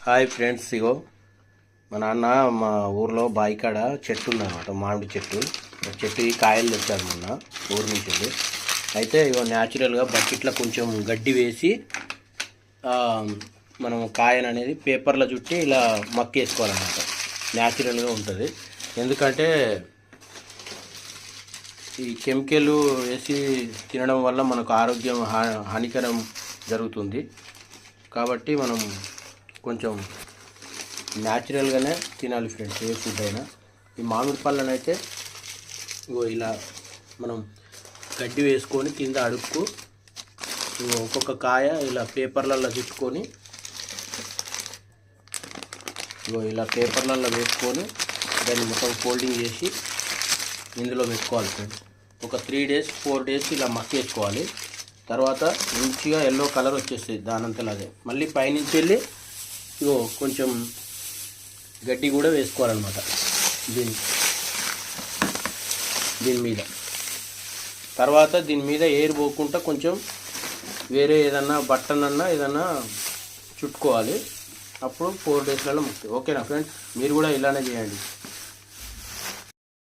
Hi friends, ఇగో మా నాన్న మా ఊర్లో బాయికాడ చెట్టు ఉందన్నమాట, మామిడి చెట్టు. చెట్టు కాయలు తెచ్చారు మొన్న ఊరు నుంచి వెళ్ళి. అయితే ఇగో న్యాచురల్గా బకెట్లో కొంచెం గడ్డి వేసి మనం కాయను అనేది పేపర్లో చుట్టి ఇలా మక్కేసుకోవాలన్నమాట. న్యాచురల్గా ఉంటుంది. ఎందుకంటే ఈ కెమికల్ వేసి తినడం వల్ల మనకు ఆరోగ్యం హానికరం జరుగుతుంది. కాబట్టి మనం కొంచెం న్యాచురల్గానే తినాలి ఫ్రెండ్స్, ఏ ఫుడ్ అయినా. ఈ మామిడి పళ్ళను అయితే ఇగో ఇలా మనం గడ్డి వేసుకొని కింద అడుక్కు ఒక్కొక్క కాయ ఇలా పేపర్లలో చుట్టుకొని ఇగో ఇలా పేపర్లలో వేసుకొని దాన్ని మొత్తం ఫోల్డింగ్ చేసి ఇందులో పెట్టుకోవాలి ఫ్రెండ్స్. ఒక 3 days 4 days ఇలా మక్కేసుకోవాలి. తర్వాత మంచిగా ఎల్లో కలర్ వచ్చేస్తుంది దానంతలో అదే. మళ్ళీ పైనుంచి వెళ్ళి ఇగో కొంచెం గడ్డి కూడా వేసుకోవాలన్నమాట దీని మీద. తర్వాత దీని మీద ఎయిర్ పోకుండా కొంచెం వేరే ఏదన్నా బట్టనన్నా ఏదన్నా చుట్టుకోవాలి. అప్పుడు 4 daysలలో ముక్తాయి. ఓకేనా ఫ్రెండ్స్, మీరు కూడా ఇలానే చేయండి.